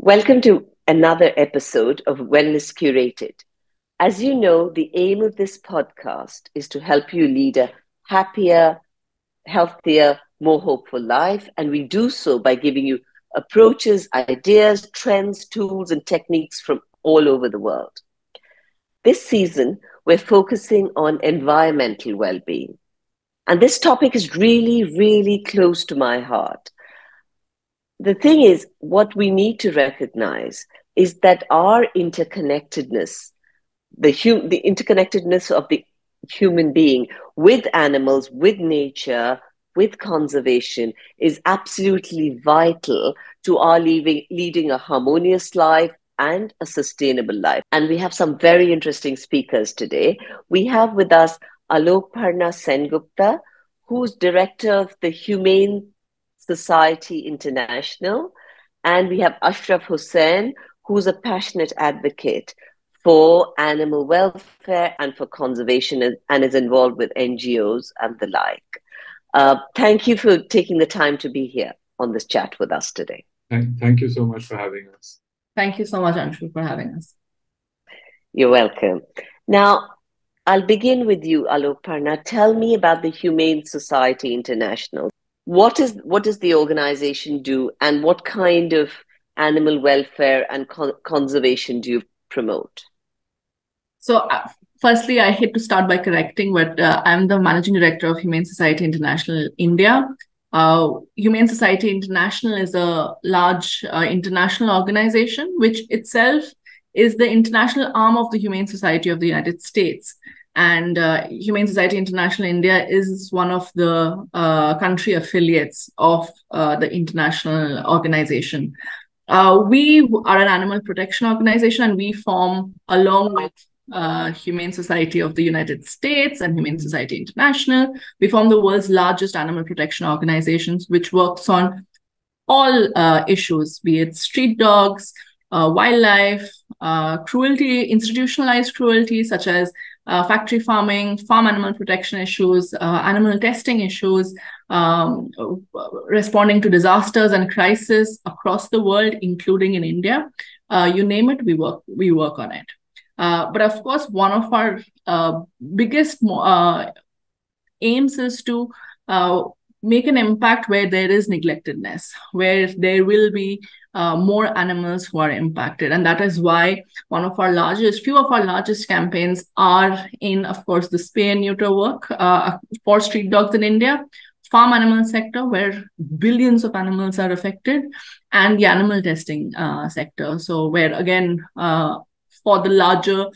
Welcome to another episode of Wellness Curated. As you know, the aim of this podcast is to help you lead a happier, healthier, more hopeful life. And we do so by giving you approaches, ideas, trends, tools, and techniques from all over the world. This season, we're focusing on environmental well-being. And this topic is really, really close to my heart. The thing is, what we need to recognize is that our interconnectedness, the interconnectedness of the human being with animals, with nature, with conservation is absolutely vital to our leading a harmonious life and a sustainable life. And we have some very interesting speakers today. We have with us Aloparna Sengupta, who's director of the Humane Society International. And we have Ashraf Hussain, who's a passionate advocate for animal welfare and for conservation and is involved with NGOs and the like. Thank you for taking the time to be here on this chat with us today. Thank you so much for having us. Thank you so much, Anshu, for having us. You're welcome. Now, I'll begin with you, Aloparna. Tell me about the Humane Society International. What does the organization do, and what kind of animal welfare and conservation do you promote? So, firstly, I hate to start by correcting, but I'm the managing director of Humane Society International India. Humane Society International is a large international organization, which itself is the international arm of the Humane Society of the United States. And Humane Society International India is one of the country affiliates of the international organization. We are an animal protection organization, and we form, along with Humane Society of the United States and Humane Society International, we form the world's largest animal protection organizations, which works on all issues, be it street dogs, wildlife, cruelty, institutionalized cruelty, such as factory farming, farm animal protection issues, animal testing issues, responding to disasters and crises across the world, including in India. You name it, we work on it. But of course, one of our biggest aims is to make an impact where there is neglectedness, where there will be more animals who are impacted. And that is why few of our largest campaigns are in, of course, the spay and neuter work for street dogs in India, farm animal sector, where billions of animals are affected, and the animal testing sector. So where, again, for the larger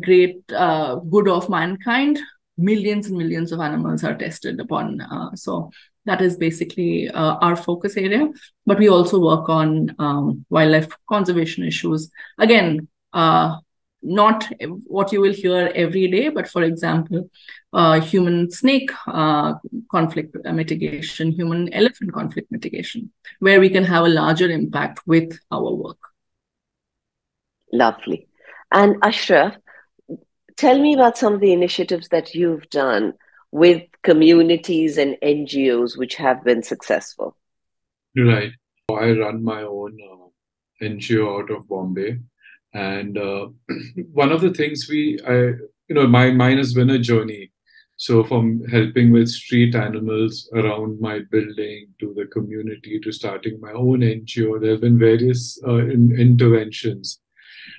great good of mankind, millions and millions of animals are tested upon. So that is basically our focus area. But we also work on wildlife conservation issues. Again, not what you will hear every day, but for example, human-snake conflict mitigation, human-elephant conflict mitigation, where we can have a larger impact with our work. Lovely. And Ashraf, tell me about some of the initiatives that you've done with communities and NGOs which have been successful. Right. I run my own NGO out of Bombay. And one of the things mine has been a journey. So from helping with street animals around my building to the community to starting my own NGO, there have been various interventions.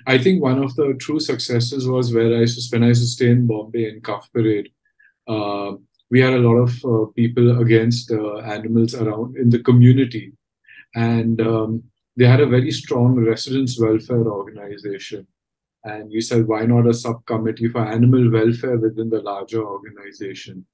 I think one of the true successes was when I used to stay in Bombay in Cuff Parade. We had a lot of people against animals around in the community. And they had a very strong residents' welfare organization. And we said, why not a subcommittee for animal welfare within the larger organization?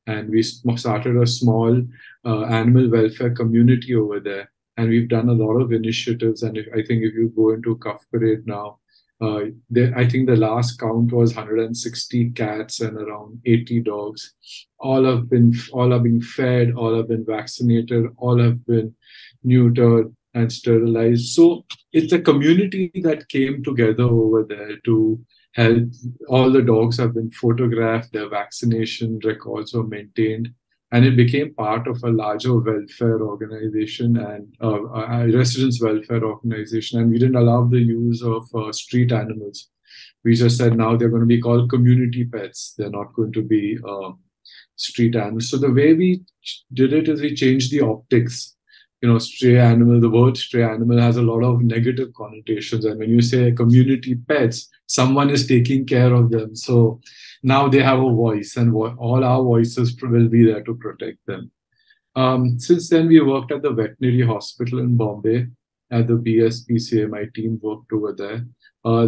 And we started a small animal welfare community over there. And we've done a lot of initiatives. And I think if you go into Cuff Parade now, I think the last count was 160 cats and around 80 dogs. All are being fed, all have been vaccinated, all have been neutered and sterilized. So it's a community that came together over there to help. All the dogs have been photographed, their vaccination records were maintained. and it became part of a larger welfare organization and a residents' welfare organization. And we didn't allow the use of street animals. We just said now they're going to be called community pets. They're not going to be street animals. So the way we did it is we changed the optics. Stray animal, the word stray animal has a lot of negative connotations. And when you say community pets, someone is taking care of them. So now they have a voice, and all our voices will be there to protect them. Since then, we worked at the veterinary hospital in Bombay at the BSPCA. My team worked over there.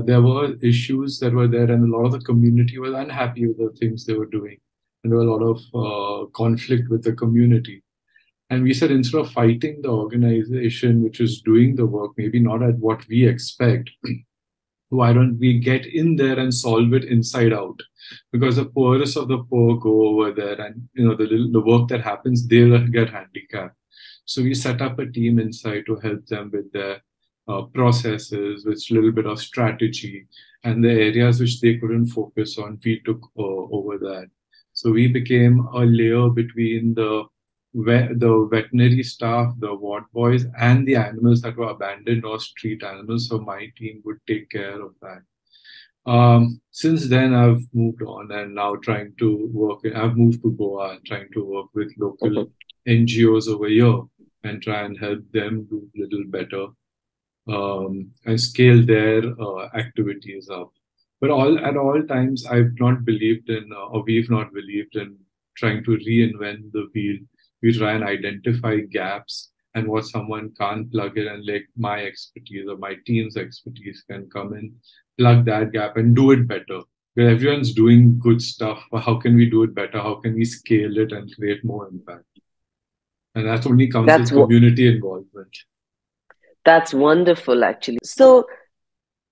There were issues that were there, and a lot of the community was unhappy with the things they were doing. And there were a lot of conflict with the community. And we said, instead of fighting the organization which is doing the work, maybe not at what we expect, why don't we get in there and solve it inside out? Because the poorest of the poor go over there, and the work that happens, they'll get handicapped. So we set up a team inside to help them with their processes, with a little bit of strategy, and the areas which they couldn't focus on, we took over that. So we became a layer between the veterinary staff, the ward boys, and the animals that were abandoned or street animals. So my team would take care of that. Since then, I've moved on and now trying to work. I've moved to Goa and trying to work with local NGOs over here and try and help them do a little better and scale their activities up. But at all times, I've not believed in, or we've not believed in trying to reinvent the wheel. We try and identify gaps and what someone can't plug in, and like my expertise or my team's expertise can come in, plug that gap and do it better. Where everyone's doing good stuff, but how can we do it better? How can we scale it and create more impact? And that only comes with community involvement. That's wonderful, actually. So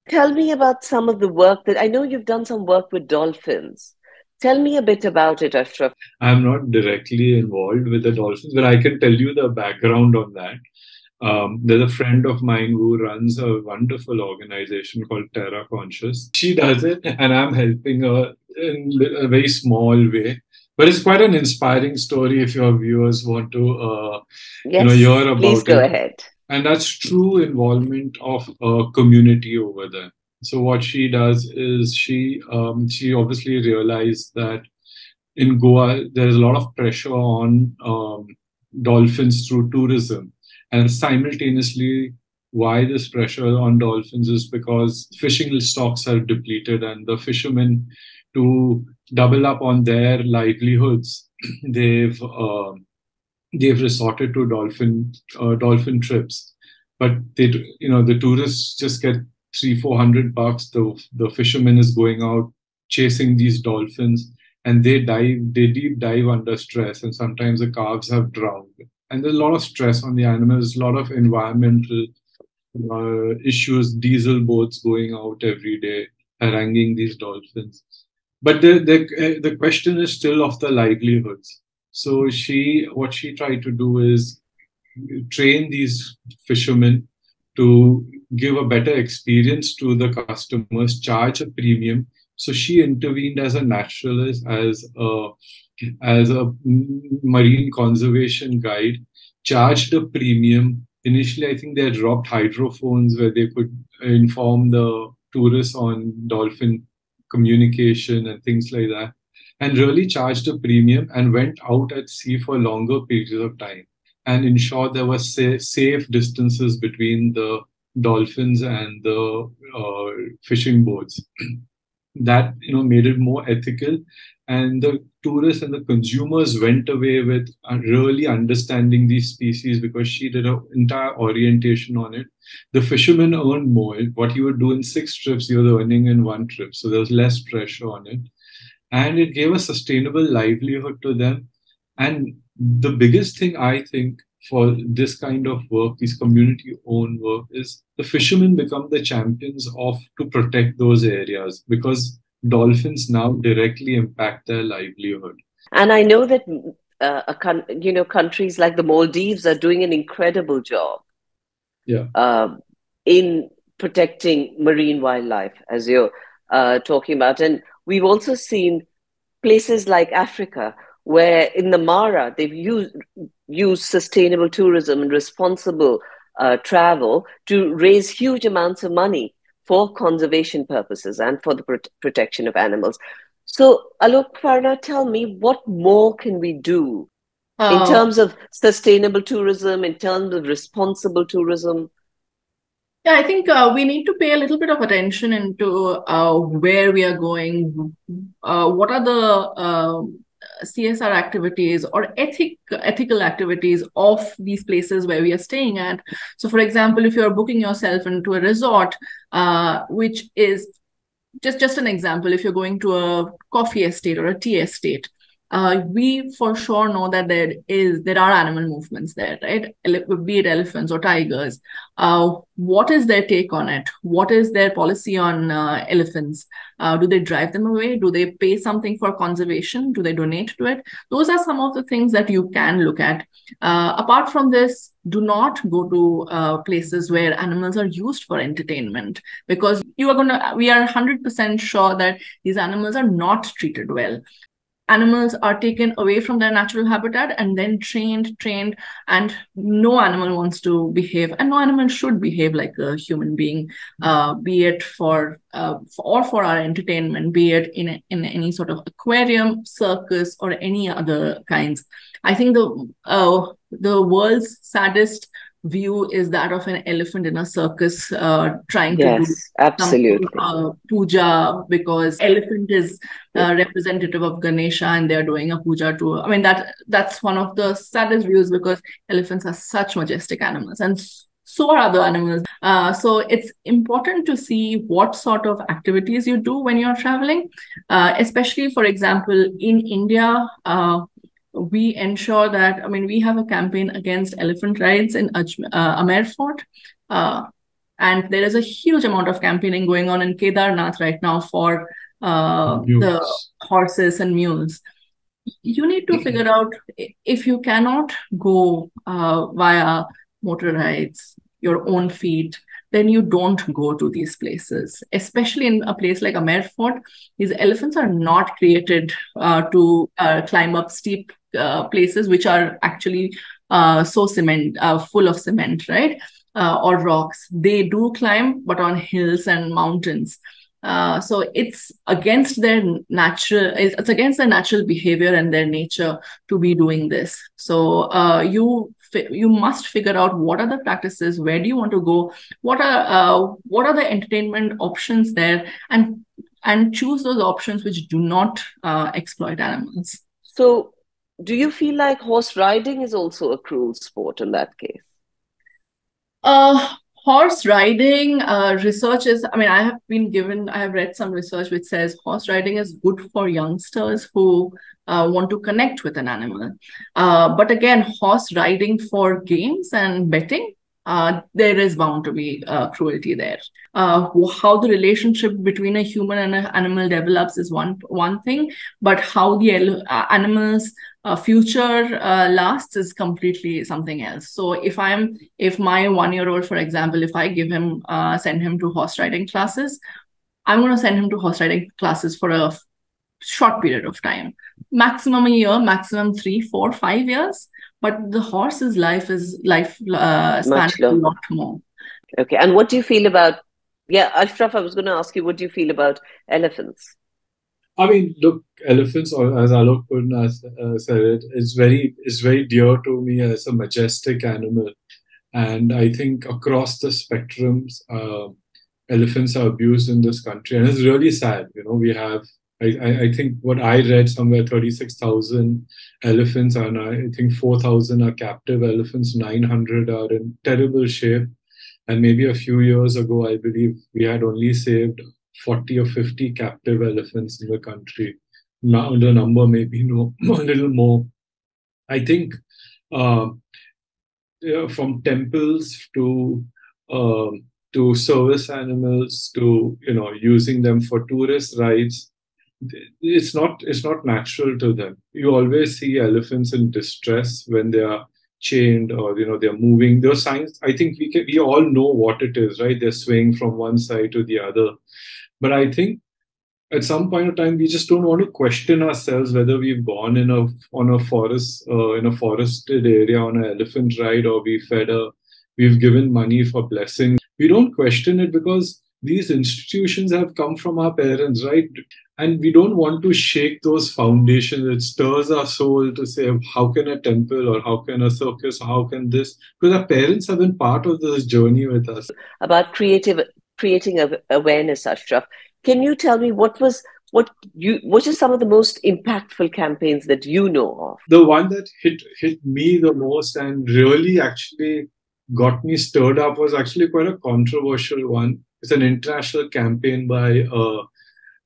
tell me about some of the work that I know you've done some work with dolphins. Tell me a bit about it, Ashraf. I'm not directly involved with the dolphins, but I can tell you the background on that. There's a friend of mine who runs a wonderful organization called Terra Conscious. She does it, and I'm helping her in a very small way. But it's quite an inspiring story if your viewers want to hear about please go ahead. And that's true involvement of a community over there. So what she does is she obviously realized that in Goa there's a lot of pressure on dolphins through tourism, and simultaneously why this pressure on dolphins is because fishing stocks are depleted, and the fishermen, to double up on their livelihoods, they've resorted to dolphin trips, but the tourists just get $300-400. The fisherman is going out chasing these dolphins, and they deep dive under stress, and sometimes the calves have drowned. And there's a lot of stress on the animals, a lot of environmental issues, diesel boats going out every day, haranguing these dolphins. But the question is still of the livelihoods. So what she tried to do is train these fishermen to give a better experience to the customers, charge a premium. So she intervened as a naturalist, as a marine conservation guide, charged a premium. Initially, I think they had dropped hydrophones where they could inform the tourists on dolphin communication and things like that, and really charged a premium and went out at sea for longer periods of time and ensured there were safe distances between the dolphins and the fishing boats. That made it more ethical, and the tourists and the consumers went away with really understanding these species because she did an entire orientation on it. The fishermen earned more. What you would do in 6 trips, you were earning in 1 trip, so there was less pressure on it, and it gave a sustainable livelihood to them. And the biggest thing I think for this kind of work, these community-owned work, is the fishermen become the champions to protect those areas, because dolphins now directly impact their livelihood. And I know that countries like the Maldives are doing an incredible job. In protecting marine wildlife, as you're talking about, and we've also seen places like Africa where in the Mara they've used sustainable tourism and responsible travel to raise huge amounts of money for conservation purposes and for the protection of animals. So, Alok Parna, tell me, what more can we do in Uh, terms of sustainable tourism, in terms of responsible tourism? Yeah, I think we need to pay a little bit of attention into where we are going. What are the CSR activities or ethical activities of these places where we are staying at? So, for example, if you're booking yourself into a resort, which is just an example, if you're going to a coffee estate or a tea estate, we for sure know that there are animal movements there, right? Be it elephants or tigers. What is their take on it? What is their policy on elephants? Do they drive them away? Do they pay something for conservation? Do they donate to it? Those are some of the things that you can look at. Apart from this, do not go to places where animals are used for entertainment, because we are 100% sure that these animals are not treated well. Animals are taken away from their natural habitat and then trained, and no animal wants to behave, and no animal should behave like a human being, be it for our entertainment, be it in any sort of aquarium, circus, or any other kinds. I think the world's saddest view is that of an elephant in a circus trying to do Yes, some absolutely. puja, because elephant is representative of Ganesha and they're doing a puja to. I mean, that's one of the saddest views, because elephants are such majestic animals, and so are other animals. So it's important to see what sort of activities you do when you're traveling, especially, for example, in India. We ensure that, I mean, we have a campaign against elephant rides in Amer Fort. And there is a huge amount of campaigning going on in Kedarnath right now for the Mules. horses and mules. You need to figure out, if you cannot go via motor rides, your own feet, then you don't go to these places. Especially in a place like Amer Fort, these elephants are not created to climb up steep places, which are actually full of cement, right? Or rocks. They do climb, but on hills and mountains. So it's against their natural behavior and their nature to be doing this. So you must figure out what are the practices, where do you want to go, what are the entertainment options there, and choose those options which do not exploit animals. So, do you feel like horse riding is also a cruel sport in that case? Uh, Horse riding, research is, I mean, I have read some research which says horse riding is good for youngsters who want to connect with an animal. But again, horse riding for games and betting, there is bound to be cruelty there. How the relationship between a human and an animal develops is one thing, but how the animals future lasts is completely something else. So if my 1-year-old, for example, if I send him to horse riding classes, I'm going to send him to horse riding classes for a short period of time, maximum a year, maximum 3, 4, 5 years. But the horse's life span Much is a longer. lot more. Okay. And what do you feel about, yeah, Ashraf, I was going to ask you, what do you feel about elephants? I mean, look, elephants, or as Alok Purna said it, is very dear to me as a majestic animal. And I think across the spectrums, elephants are abused in this country. And it's really sad. We have, I think what I read somewhere, 36,000 elephants, and I think 4,000 are captive elephants, 900 are in terrible shape. And maybe a few years ago, I believe we had only saved 40 or 50 captive elephants in the country. Now the number may be a little more. I think from temples to service animals to using them for tourist rides, it's not natural to them. You always see elephants in distress when they are chained, or they're moving. Those signs, I think we all know what it is, right? They're swaying from one side to the other. But I think at some point of time we just don't want to question ourselves whether we've gone on a forest in a forested area on an elephant ride, or we've given money for blessings. We don't question it because these institutions have come from our parents, right? And we don't want to shake those foundations. It stirs our soul to say, how can a temple, or how can a circus, or how can this? Because our parents have been part of this journey with us. About creating awareness, Ashraf. Can you tell me what are some of the most impactful campaigns that you know of? The one that hit me the most and really actually got me stirred up was actually quite a controversial one. It's an international campaign by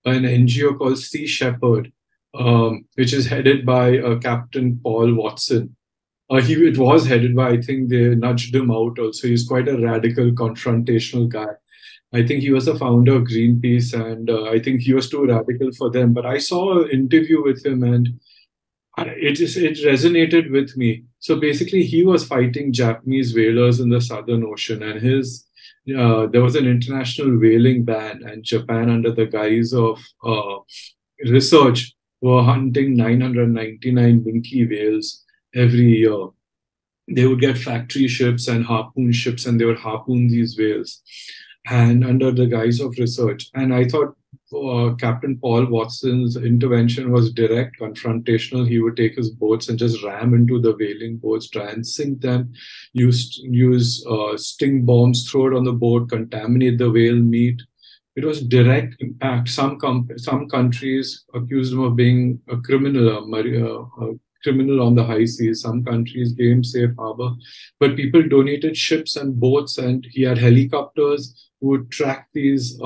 an NGO called Sea Shepherd, which is headed by Captain Paul Watson. It was headed by, I think they nudged him out also. He's quite a radical, confrontational guy. I think he was the founder of Greenpeace, and I think he was too radical for them. But I saw an interview with him, and it resonated with me. So basically, he was fighting Japanese whalers in the Southern Ocean, and there was an international whaling ban, and Japan, under the guise of research, were hunting 999 minke whales every year. They would get factory ships and harpoon ships, and they would harpoon these whales, and under the guise of research. And I thought Captain Paul Watson's intervention was direct, confrontational. He would take his boats and just ram into the whaling boats, try and sink them, use sting bombs, throw it on the boat, contaminate the whale meat. It was direct impact. Some countries accused him of being a criminal on the high seas. Some countries gave him safe harbor, but people donated ships and boats, and he had helicopters who would track these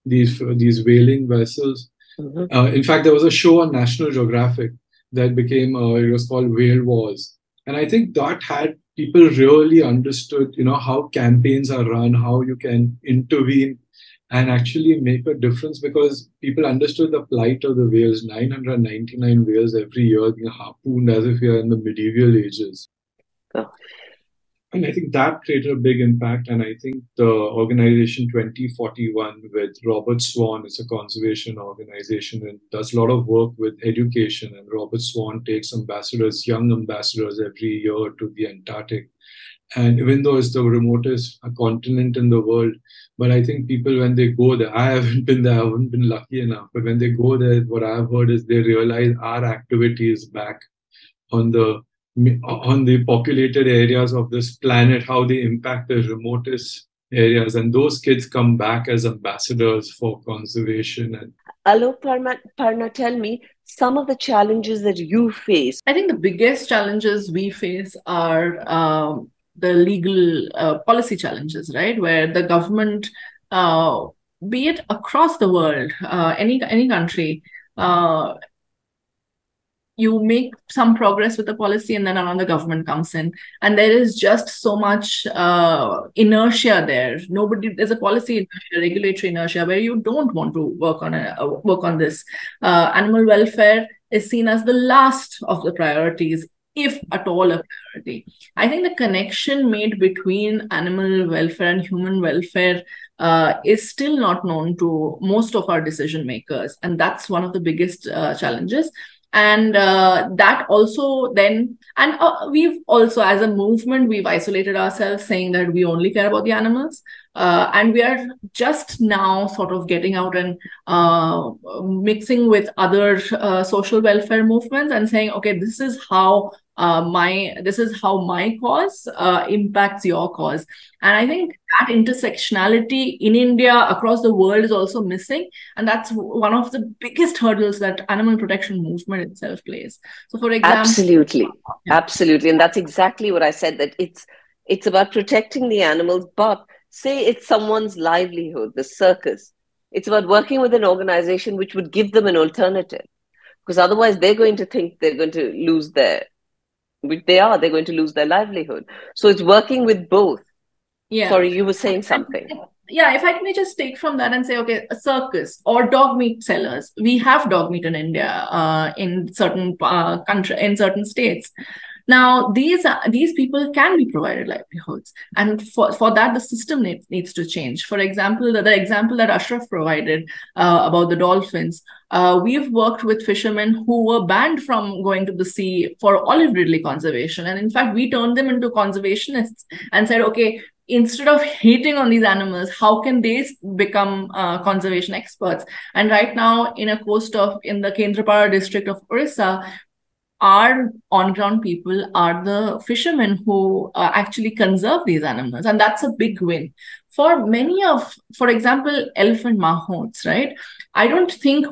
whaling vessels. Mm-hmm. In fact, there was a show on National Geographic that became it was called Whale Wars, and I think that had people really understood, how campaigns are run, how you can intervene and actually make a difference, because people understood the plight of the whales. 999 whales every year being harpooned as if we are in the medieval ages. Oh. And I think that created a big impact. And I think the organization 2041 with Robert Swan is a conservation organization and does a lot of work with education. And Robert Swan takes young ambassadors every year to the Antarctic. And even though it's the remotest continent in the world, but I think people, when they go there, I haven't been there, I haven't been lucky enough, but when they go there, what I've heard is they realize our activities back on the populated areas of this planet, how they impact the remotest areas. And those kids come back as ambassadors for conservation. Alok, Parna, tell me some of the challenges that you face. I think the biggest challenges we face are the legal policy challenges, right? Where the government, be it across the world, any country, you make some progress with the policy and then another government comes in, and there is just so much inertia there. There's a policy inertia, regulatory inertia, where you don't want to work on this. Animal welfare is seen as the last of the priorities, if at all a priority. I think the connection made between animal welfare and human welfare is still not known to most of our decision makers, and that's one of the biggest challenges. And that also then, and we've also, as a movement, we've isolated ourselves, saying that we only care about the animals. And we are just now sort of getting out and mixing with other social welfare movements and saying, okay, this is how my cause impacts your cause. And I think that intersectionality in India, across the world, is also missing. And that's one of the biggest hurdles that animal protection movement itself plays. So, for example, Absolutely. And that's exactly what I said, that it's about protecting the animals, but say it's someone's livelihood, the circus. It's about working with an organization which would give them an alternative, because otherwise they're going to think they're going to lose they're going to lose their livelihood. So it's working with both. Yeah. Sorry, you were saying something. Yeah, if I may just take from that and say, okay, a circus or dog meat sellers. We have dog meat in India, in certain in certain states. Now, these people can be provided livelihoods, and for that, the system needs to change. For example, the example that Ashraf provided about the dolphins, we've worked with fishermen who were banned from going to the sea for olive ridley conservation, and in fact, we turned them into conservationists and said, okay, instead of hating on these animals, how can they become conservation experts? And right now, in the Kendrapara district of Orissa, our on-ground people are the fishermen who actually conserve these animals, and that's a big win for many of, for example, elephant mahouts, right? I don't think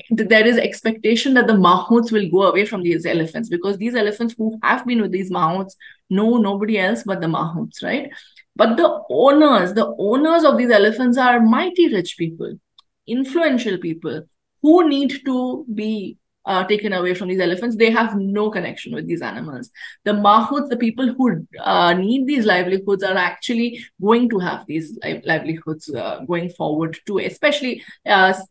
there is expectation that the mahouts will go away from these elephants, because these elephants who have been with these mahouts know nobody else but the mahouts, right? But the owners of these elephants are mighty rich people, influential people who need to be taken away from these elephants. They have no connection with these animals. The mahouts, the people who need these livelihoods, are actually going to have these livelihoods going forward too, especially,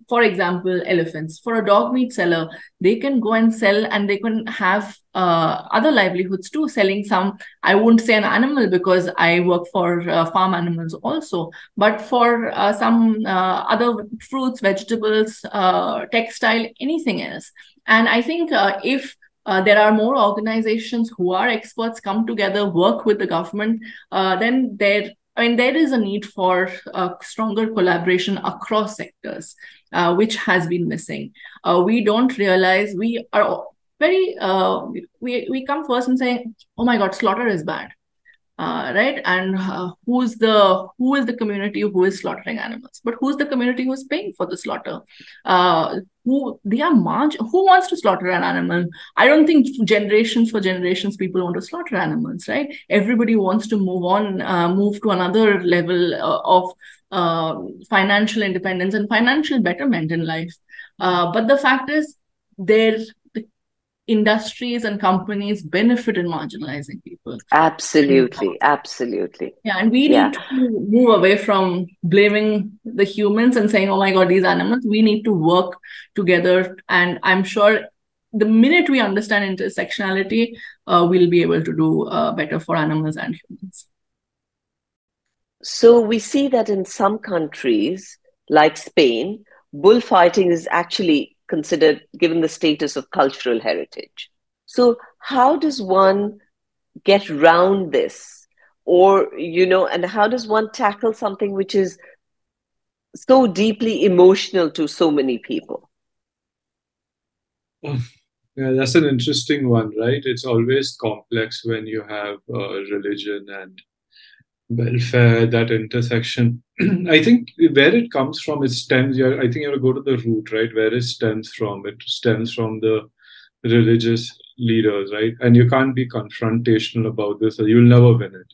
for example, elephants. For a dog meat seller, they can go and sell, and they can have other livelihoods too, selling some, I won't say an animal because I work for farm animals also, but for some other fruits, vegetables, textile, anything else. And I think if there are more organizations who are experts come together, work with the government, then there is a need for stronger collaboration across sectors, which has been missing. We don't realize we are very, we come first and say, oh my God, slaughter is bad. Right? And who is the community who is slaughtering animals? But who's the community who's paying for the slaughter? Who wants to slaughter an animal? I don't think generations people want to slaughter animals, right? Everybody wants to move to another level of financial independence and financial betterment in life. But the fact is, the industries and companies benefit in marginalizing people. Absolutely. Yeah, and we need to move away from blaming the humans and saying, oh my God, these animals. We need to work together. And I'm sure the minute we understand intersectionality, we'll be able to do better for animals and humans. So we see that in some countries, like Spain, bullfighting is actually considered, given the status of cultural heritage. So how does one get around this? Or, and how does one tackle something which is so deeply emotional to so many people? Yeah, that's an interesting one, right? It's always complex when you have religion and welfare, that intersection. I think where it comes from, it stems. I think you have to go to the root, right? Where it stems from. It stems from the religious leaders, right? And you can't be confrontational about this, or you'll never win it.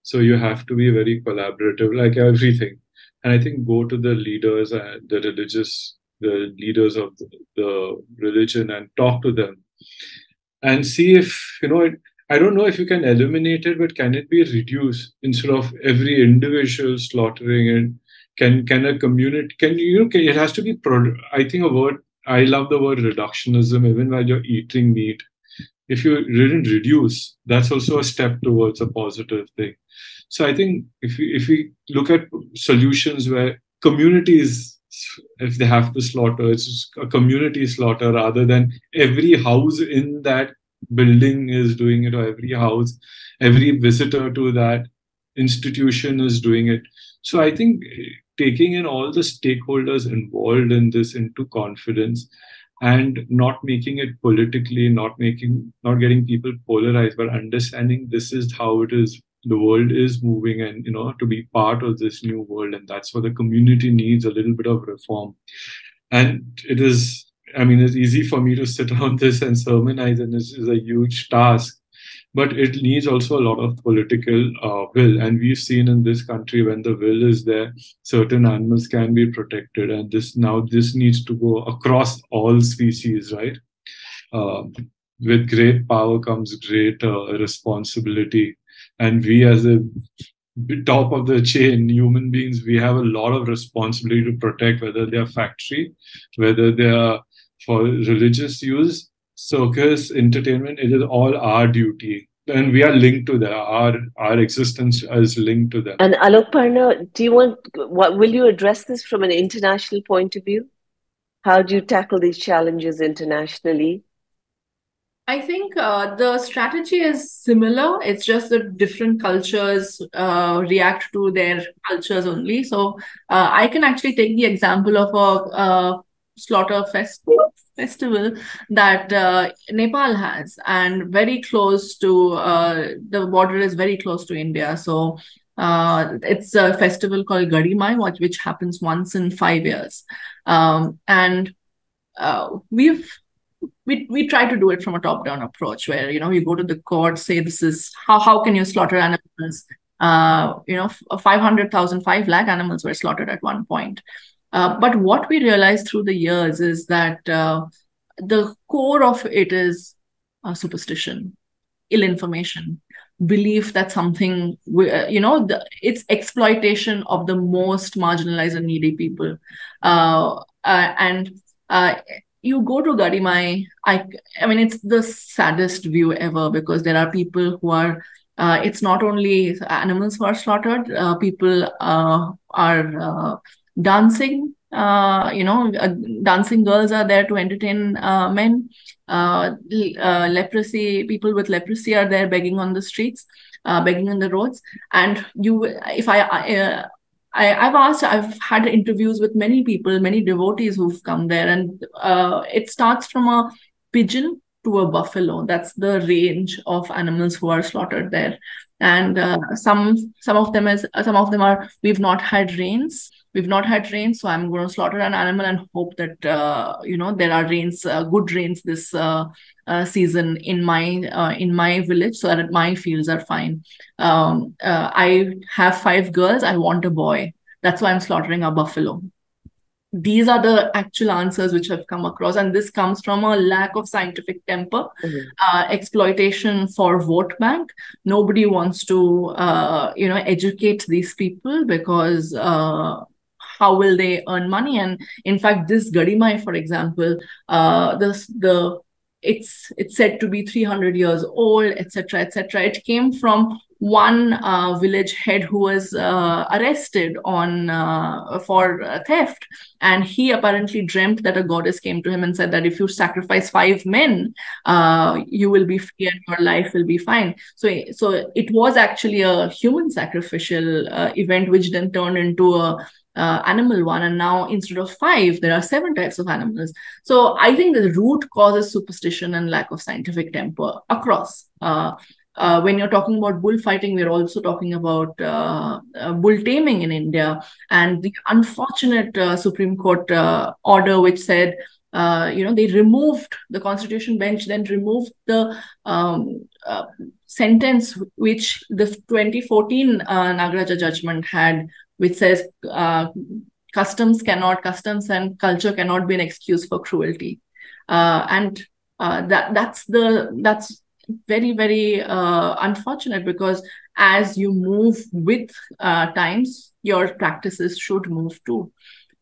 So you have to be very collaborative, like everything. And I think go to the leaders and the leaders of the religion, and talk to them and see if, I don't know if you can eliminate it, but can it be reduced instead of every individual slaughtering it? Can a community, it has to be, I think I love the word reductionism, even while you're eating meat. If you didn't reduce, that's also a step towards a positive thing. So I think if we look at solutions where communities, if they have to slaughter, it's a community slaughter rather than every house in that building is doing it, or every house, every visitor to that institution is doing it. So I think taking in all the stakeholders involved in this into confidence, and not making it politically, not getting people polarized, but understanding this is how it is, the world is moving, and to be part of this new world, and that's what the community needs, a little bit of reform. And it is, it's easy for me to sit on this and sermonize, and this is a huge task, but it needs also a lot of political will. And we've seen in this country, when the will is there, certain animals can be protected, and this needs to go across all species, right? With great power comes great responsibility, and we, as a top of the chain human beings, we have a lot of responsibility to protect, whether they are factory, whether they are for religious use, circus entertainment, it is all our duty. And we are linked to that. Our existence is linked to them. And Alok Parna, will you address this from an international point of view? How do you tackle these challenges internationally? I think the strategy is similar. It's just that different cultures react to their cultures only. So I can actually take the example of a slaughter festival that Nepal has, and very close to the border is very close to India. So it's a festival called Gadimai, which happens once in 5 years, and we try to do it from a top-down approach where you go to the court, say this is how can you slaughter animals. 500,000, 5 lakh animals were slaughtered at one point. But what we realized through the years is that the core of it is superstition, ill information, belief that something, it's exploitation of the most marginalized and needy people. And you go to Gadimai, I mean, it's the saddest view ever because there are people who are, it's not only animals who are slaughtered, people are dancing. Dancing girls are there to entertain men. Leprosy, people with leprosy are there begging on the streets, begging on the roads. And I've had interviews with many people, many devotees who've come there, and it starts from a pigeon to a buffalo. That's the range of animals who are slaughtered there. And some of them are, we've not had rains, so I'm going to slaughter an animal and hope that there are rains, good rains this season in my village, so that my fields are fine. I have 5 girls, I want a boy, that's why I'm slaughtering a buffalo. These are the actual answers which have come across, and this comes from a lack of scientific temper, exploitation for vote bank. Nobody wants to educate these people because how will they earn money? And in fact, this Gadimai, for example, it's said to be 300 years old, etc., etc. It came from one village head who was arrested for theft, and he apparently dreamt that a goddess came to him and said that if you sacrifice 5 men, you will be free and your life will be fine. So it was actually a human sacrificial event, which then turned into a animal one, and now instead of 5 there are 7 types of animals. So I think the root cause is superstition and lack of scientific temper across. When you're talking about bullfighting, we're also talking about bull taming in India, and the unfortunate Supreme Court order which said, they removed, the Constitution bench then removed the sentence which the 2014 Nagaraja judgment had, which says customs and culture cannot be an excuse for cruelty. That's very, very unfortunate, because as you move with times, your practices should move too.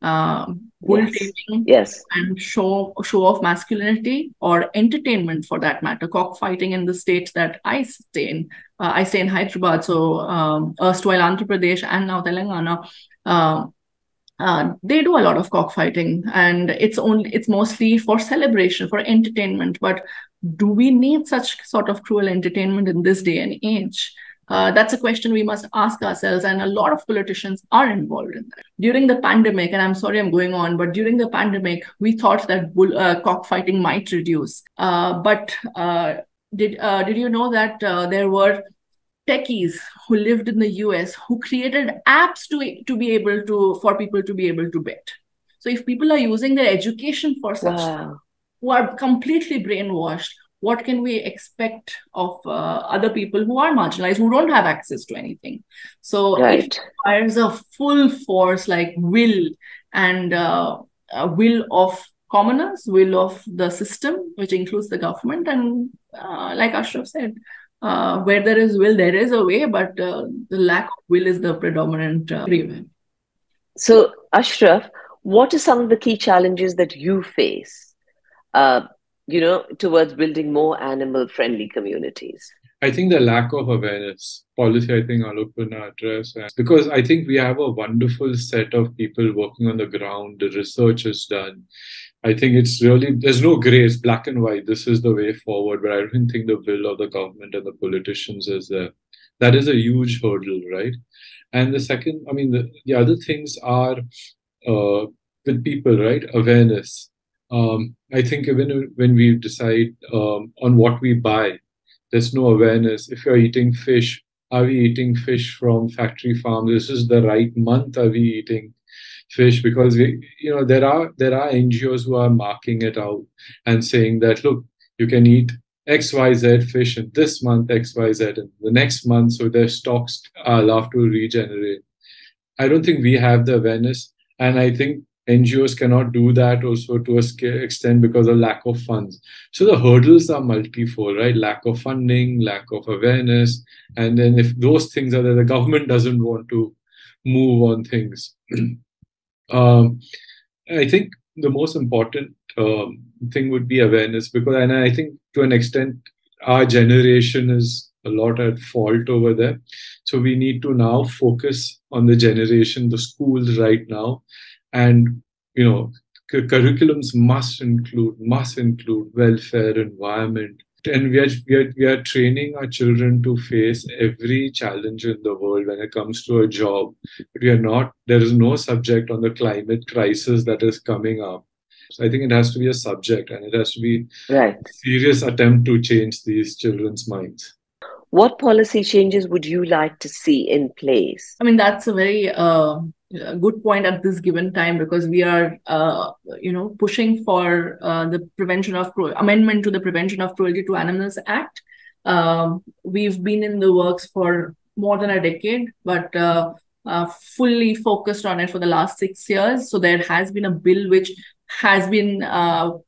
Bull taming and show off masculinity, or entertainment for that matter, cockfighting in the state that I stay in. I stay in Hyderabad, so erstwhile Andhra Pradesh and now Telangana. They do a lot of cockfighting, and it's mostly for celebration, for entertainment. But do we need such sort of cruel entertainment in this day and age? That's a question we must ask ourselves, and a lot of politicians are involved in that. During the pandemic, and I'm sorry I'm going on, but during the pandemic, we thought that cockfighting might reduce. But did you know that there were techies who lived in the US who created apps for people to be able to bet? So if people are using their education for such things, who are completely brainwashed, what can we expect of other people who are marginalized, who don't have access to anything? So it requires a full force, like will, and will of commoners, will of the system, which includes the government. And like Ashraf said, where there is will, there is a way, but the lack of will is the predominant reason. So, Ashraf, what are some of the key challenges that you face towards building more animal-friendly communities? I think the lack of awareness policy, I think Alok will address, because I think we have a wonderful set of people working on the ground. The research is done. I think it's really, there's no gray, it's black and white. This is the way forward, but I don't think the will of the government and the politicians is there. That is a huge hurdle, right? And the second, I mean, the other things are with people, right? Awareness. I think even when we decide on what we buy, there's no awareness. If you're eating fish, are we eating fish from factory farms? This is the right month. Are we eating fish? Because there are NGOs who are marking it out and saying that, look, you can eat XYZ fish in this month, XYZ in the next month, so their stocks are allowed to regenerate. I don't think we have the awareness, and I think NGOs cannot do that also to a extent because of lack of funds. So the hurdles are multifold, right? Lack of funding, lack of awareness, and then if those things are there, the government doesn't want to move on things. I think the most important thing would be awareness, because, and I think to an extent, our generation is a lot at fault over there. So we need to now focus on the generation, the schools right now, and curriculums must include welfare, environment, and we are training our children to face every challenge in the world when it comes to a job. But we are not. There is no subject on the climate crisis that is coming up. So I think it has to be a subject, and it has to be Right. a serious attempt to change these children's minds. What policy changes would you like to see in place? I mean, that's a very good point at this given time, because we are, pushing for the amendment to the Prevention of Cruelty to Animals Act. We've been in the works for more than a decade, but fully focused on it for the last 6 years. So there has been a bill which has been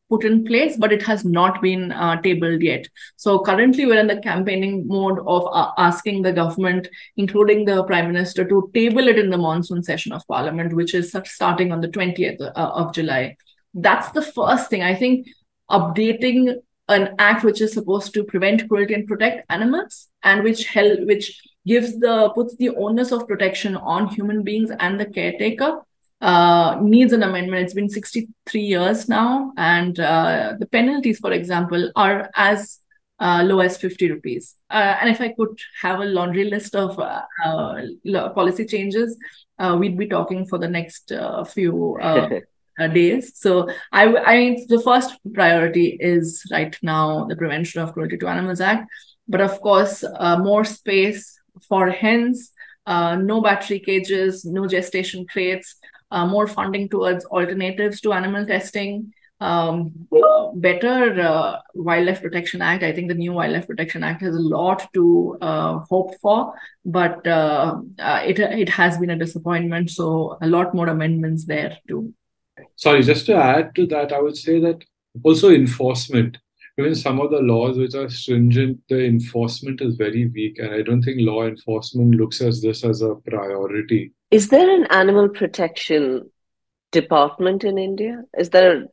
put in place, but it has not been tabled yet. So currently we're in the campaigning mode of asking the government, including the Prime Minister, to table it in the monsoon session of Parliament, which is starting on the 20th of July. That's the first thing. I think updating an act which is supposed to prevent cruelty and protect animals, and which puts the onus of protection on human beings and the caretaker, needs an amendment. It's been 63 years now, and the penalties, for example, are as low as 50 rupees. And if I could have a laundry list of policy changes, we'd be talking for the next few days. So the first priority is right now the Prevention of Cruelty to Animals Act, but of course more space for hens, no battery cages, no gestation crates, more funding towards alternatives to animal testing, better Wildlife Protection Act. I think the new Wildlife Protection Act has a lot to hope for, but it has been a disappointment. So a lot more amendments there too. Sorry, just to add to that, I would say that also enforcement. Even some of the laws which are stringent, the enforcement is very weak, and I don't think law enforcement looks at this as a priority. Is there an animal protection department in India? Is there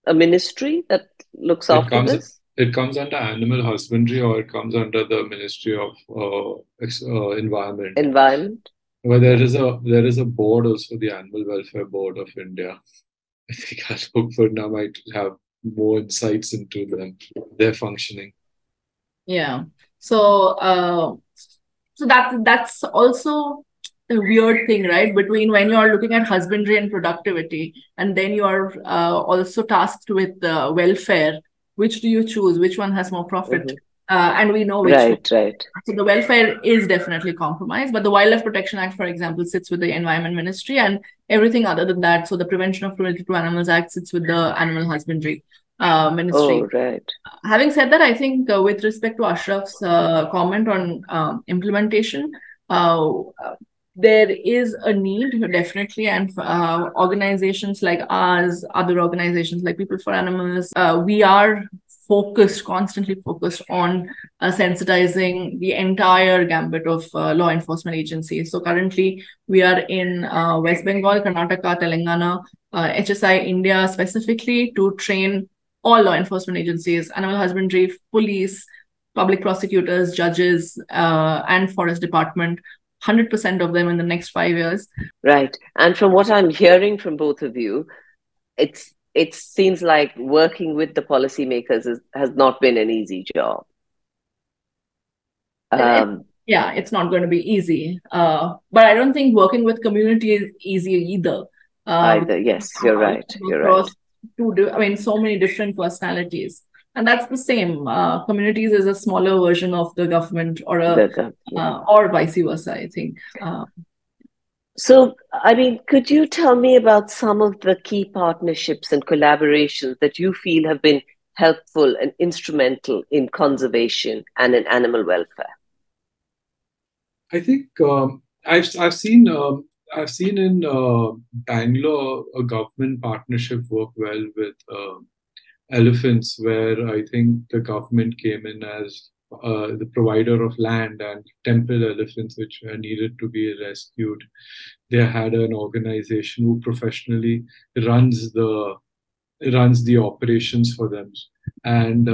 a ministry that looks after this? It comes under animal husbandry, or it comes under the Ministry of Environment. Environment. Well, there is a board also, the Animal Welfare Board of India. I think Ashok Furna might have more insights into their functioning. Yeah. So that's also a weird thing, right? Between when you are looking at husbandry and productivity, and then you are also tasked with welfare. Which do you choose? Which one has more profit? Mm-hmm. And we know which Right. So the welfare is definitely compromised, but the Wildlife Protection Act, for example, sits with the Environment Ministry, and everything other than that, so the Prevention of Cruelty to Animals Act sits with the Animal Husbandry Ministry. Oh, right. Having said that, I think with respect to Ashraf's comment on implementation, there is a need, definitely, and organizations like ours, other organizations like People for Animals, we are constantly focused on sensitizing the entire gambit of law enforcement agencies. So currently, we are in West Bengal, Karnataka, Telangana, HSI India specifically, to train all law enforcement agencies, animal husbandry, police, public prosecutors, judges, and forest department, 100% of them in the next 5 years. Right. And from what I'm hearing from both of you, it seems like working with the policymakers has not been an easy job. Yeah, it's not going to be easy. But I don't think working with community is easy either. Yes, you're right. You're right. So many different personalities. And that's the same. Communities is a smaller version of the government, or or vice versa, I think. So, I mean, could you tell me about some of the key partnerships and collaborations that you feel have been helpful and instrumental in conservation and in animal welfare? I think I've seen in Bangalore a government partnership work well with elephants, where I think the government came in as the provider of land and temple elephants which were needed to be rescued. They had an organization who professionally runs the operations for them, and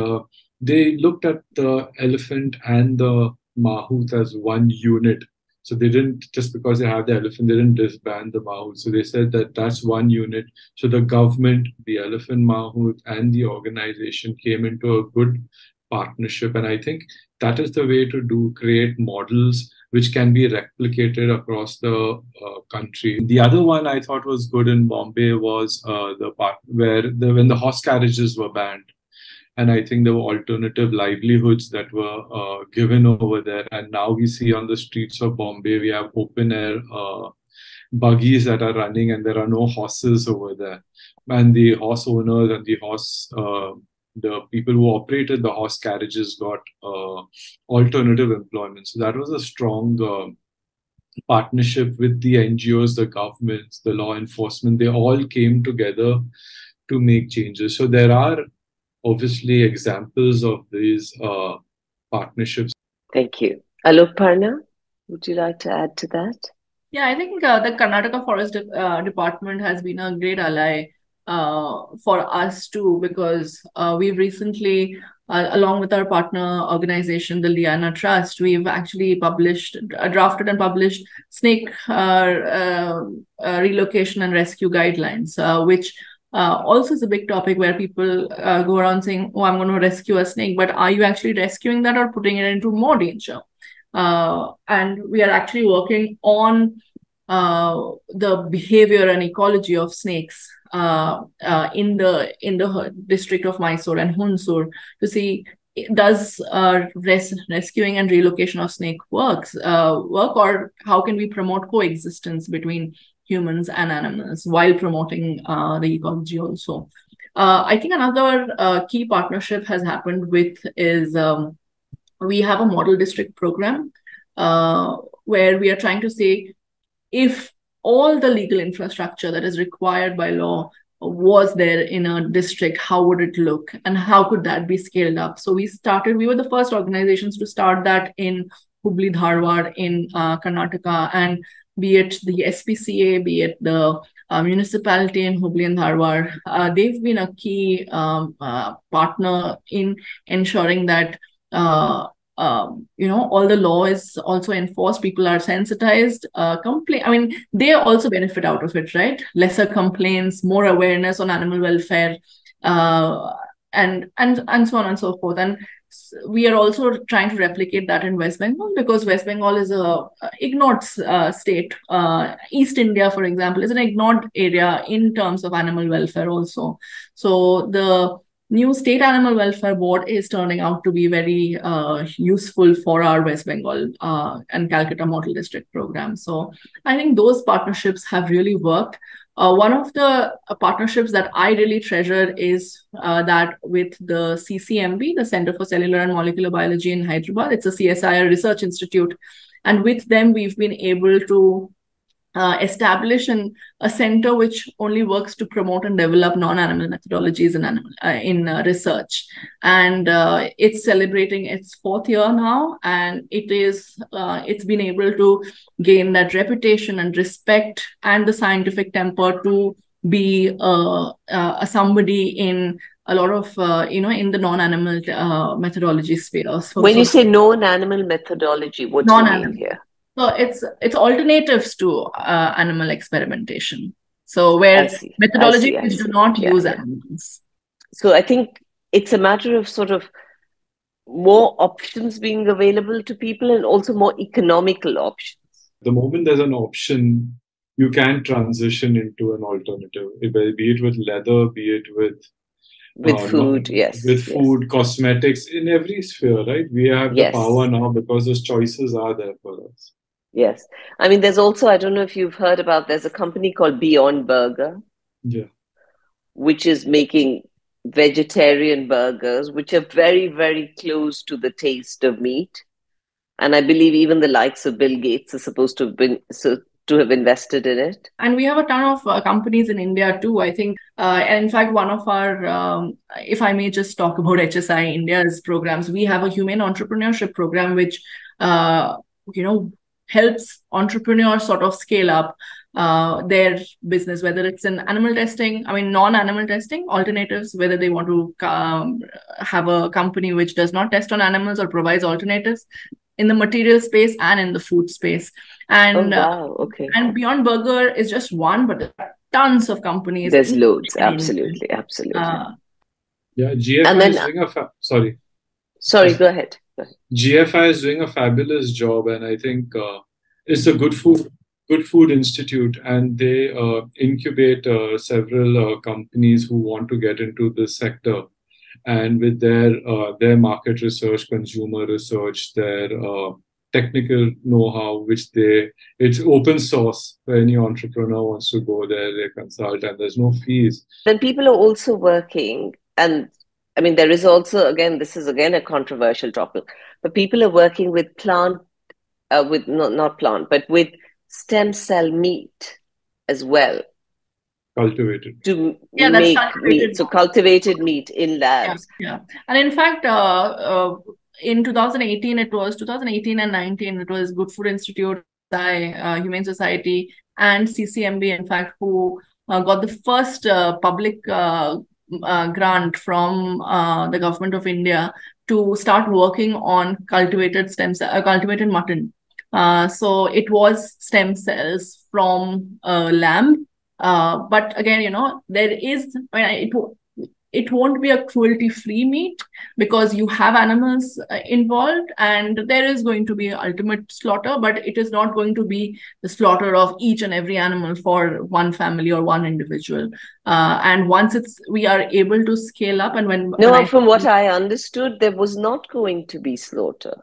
they looked at the elephant and the mahout as one unit. So they didn't, just because they have the elephant, they didn't disband the mahout. So they said that that's one unit. So the government, the elephant mahout, and the organization came into a good partnership. And I think that is the way to create models which can be replicated across the country. The other one I thought was good in Bombay was the part where when the horse carriages were banned. And I think there were alternative livelihoods that were given over there. And now we see on the streets of Bombay, we have open air buggies that are running, and there are no horses over there. And the horse owners and the people who operated the horse carriages got alternative employment. So that was a strong partnership with the NGOs, the governments, the law enforcement. They all came together to make changes. So there are obviously examples of these partnerships. Thank you. Alok, would you like to add to that? Yeah, I think the Karnataka Forest Department has been a great ally for us too, because we've recently, along with our partner organization, the Liana Trust, we've actually drafted and published snake relocation and rescue guidelines, which also is a big topic, where people go around saying, oh, I'm going to rescue a snake, but are you actually rescuing that or putting it into more danger? And we are actually working on the behavior and ecology of snakes in the district of Mysore and Hunsur, to see, does rescuing and relocation of snake work, or how can we promote coexistence between humans and animals while promoting the ecology also. I think another key partnership has happened is we have a model district program where we are trying to say, if all the legal infrastructure that is required by law was there in a district, how would it look, and how could that be scaled up? So we were the first organizations to start that in Hubli Dharwad in Karnataka, and be it the SPCA, be it the municipality in Hubli and Dharwad, they've been a key partner in ensuring that all the law is also enforced. People are sensitized. They also benefit out of it, right? Lesser complaints, more awareness on animal welfare, and so on and so forth. And we are also trying to replicate that in West Bengal, because West Bengal is a ignored state. East India, for example, is an ignored area in terms of animal welfare also. So the new State Animal Welfare Board is turning out to be very useful for our West Bengal and Calcutta Model District program. So I think those partnerships have really worked. One of the partnerships that I really treasure is that with the CCMB, the Center for Cellular and Molecular Biology in Hyderabad. It's a CSIR research institute. And with them, we've been able to establish a center which only works to promote and develop non-animal methodologies in research. And it's celebrating its 4th year now, and it's been able to gain that reputation and respect and the scientific temper to be somebody in a lot of, in the non-animal methodology sphere. When you say non-animal methodology, what do you mean non-animal. here? So it's alternatives to animal experimentation. So where methodology which do not use animals. So I think it's a matter of sort of more options being available to people and also more economical options. The moment there's an option, you can transition into an alternative, be it with leather, be it with food, with food, cosmetics, in every sphere, right? We have the power now because those choices are there for us. Yes. I mean, there's also, I don't know if you've heard about, there's a company called Beyond Burger. Yeah. Which is making vegetarian burgers, which are very, very close to the taste of meat. And I believe even the likes of Bill Gates are supposed to have invested in it. And we have a ton of companies in India too, I think. And in fact, one of our, if I may just talk about HSI India's programs, we have a human entrepreneurship program, which, helps entrepreneurs sort of scale up their business, whether it's in animal testing, non-animal testing alternatives, whether they want to have a company which does not test on animals or provides alternatives in the material space and in the food space. And and Beyond Burger is just one, but there are tons of companies. There's loads, absolutely. GFI is doing Sorry, go ahead. GFI is doing a fabulous job, and I think it's a Good Food Institute, and they incubate several companies who want to get into this sector. And with their market research, consumer research, their technical know-how, it's open source. For any entrepreneur wants to go there, they consult, and there's no fees. Then people are also working, and I mean, there is also, this is a controversial topic, but people are working with with stem cell meat as well. Cultivated. To make meat. So cultivated meat in labs. Yeah. And in fact, in 2018 and 2019, it was Good Food Institute, Humane Society, and CCMB, in fact, who got the first public grant from the government of India to start working on cultivated cultivated mutton. So it was stem cells from lamb. But again, there is, it won't be a cruelty-free meat because you have animals involved, and there is going to be ultimate slaughter, but it is not going to be the slaughter of each and every animal for one family or one individual. And once we are able to scale up, and from what I understood, there was not going to be slaughter.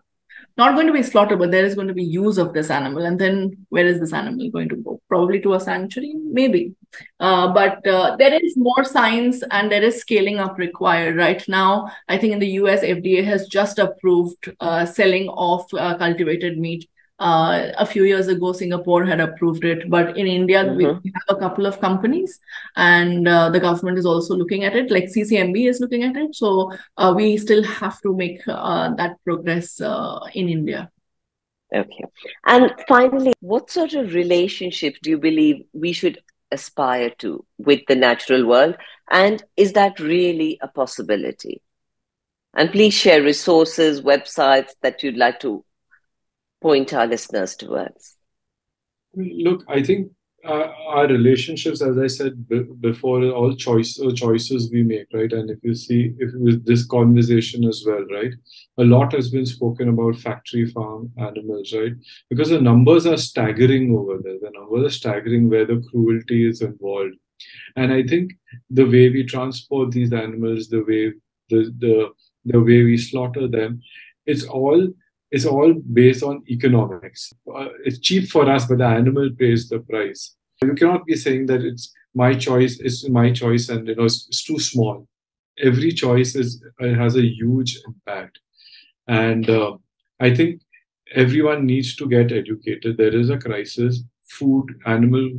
Not going to be slaughter, but there is going to be use of this animal. And then where is this animal going to go? Probably to a sanctuary, maybe. But there is more science and there is scaling up required. Right now, I think in the US, FDA has just approved selling of cultivated meat. A few years ago, Singapore had approved it. But in India, we have a couple of companies, and the government is also looking at it, like CCMB is looking at it. So we still have to make that progress in India. Okay. And finally, what sort of relationship do you believe we should aspire to with the natural world? And is that really a possibility? And please share resources, websites that you'd like to point our listeners towards. Look, I think our relationships, as I said before, are all choices we make, right? And if you see, with this conversation as well, right, a lot has been spoken about factory farm animals, right? Because the numbers are staggering over there. The numbers are staggering where the cruelty is involved. And I think the way we transport these animals, the way way we slaughter them, it's all based on economics. It's cheap for us, but the animal pays the price. You cannot be saying that it's my choice, and it's too small. Every choice has a huge impact. And I think everyone needs to get educated. There is a crisis. Food, animal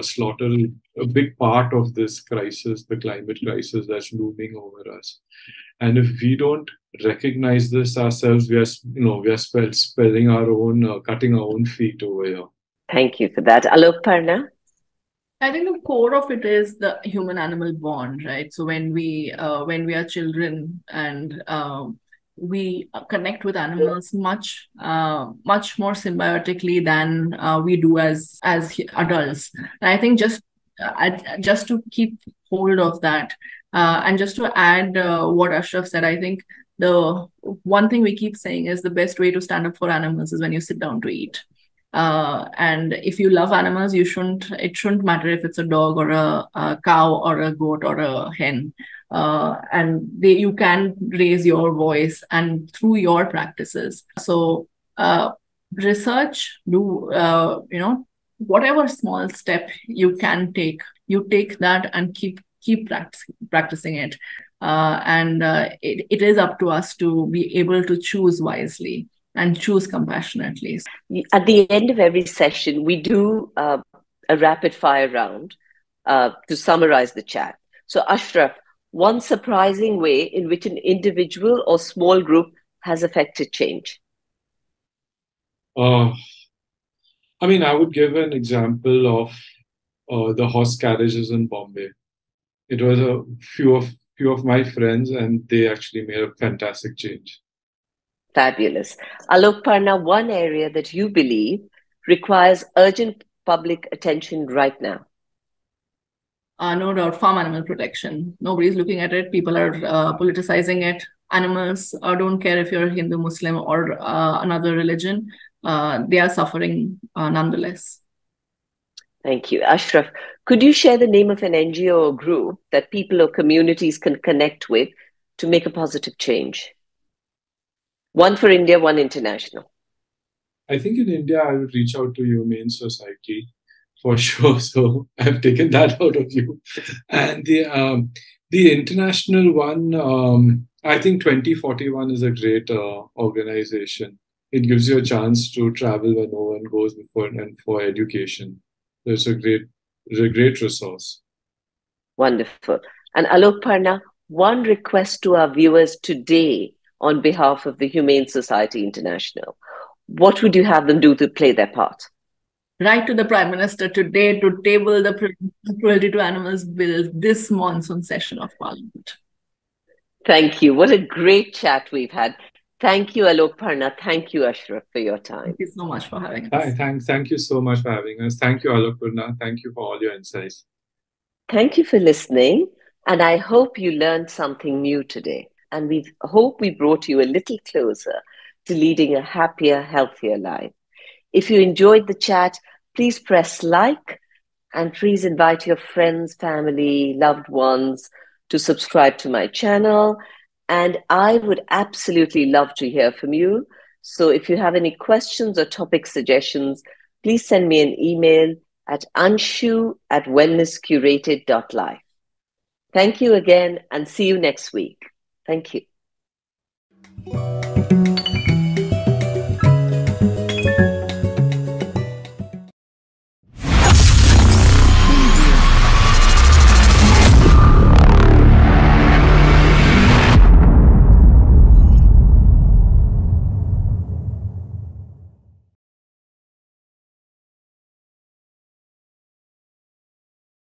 slaughter, a big part of this crisis, the climate crisis that's looming over us. And if we don't recognize this ourselves, we are spelling our own, cutting our own feet over here. Thank you for that. Alok Parna? I think the core of it is the human-animal bond, right? So when we are children and we connect with animals much more symbiotically than we do as adults. And I think just to keep hold of that, and just to add what Ashraf said, I think the one thing we keep saying is the best way to stand up for animals is when you sit down to eat. And if you love animals, it shouldn't matter if it's a dog or a cow or a goat or a hen. And you can raise your voice and through your practices. So research, whatever small step you can take, you take that and keep practicing it. And it is up to us to be able to choose wisely and choose compassionately. At the end of every session, we do a rapid fire round to summarize the chat. So, Ashraf, one surprising way in which an individual or small group has affected change? I mean, I would give an example of the horse carriages in Bombay. It was a few of my friends, and they actually made a fantastic change. Fabulous. Alok Parna, one area that you believe requires urgent public attention right now? No doubt, farm animal protection. Nobody's looking at it. People are politicizing it. Animals don't care if you're a Hindu, Muslim, or another religion. They are suffering nonetheless. Thank you. Ashraf, could you share the name of an NGO or group that people or communities can connect with to make a positive change? One for India, one international. I think in India, I would reach out to Humane Society for sure. So I've taken that out of you. And the international one, I think 2041 is a great organization. It gives you a chance to travel where no one goes before and for education. So it's a great resource. Wonderful. And Alok Parna, one request to our viewers today on behalf of the Humane Society International. What would you have them do to play their part? Write to the Prime Minister today to table the cruelty to animals bill this monsoon session of Parliament. Thank you. What a great chat we've had. Thank you, Alok Parna. Thank you, Ashraf, for your time. Thank you so much for having us. Thank you so much for having us. Thank you, Alok Parna. Thank you for all your insights. Thank you for listening. And I hope you learned something new today. And we hope we brought you a little closer to leading a happier, healthier life. If you enjoyed the chat, please press like and please invite your friends, family, loved ones to subscribe to my channel. And I would absolutely love to hear from you. So if you have any questions or topic suggestions, please send me an email at anshu@wellnesscurated.life. Thank you again and see you next week. Thank you.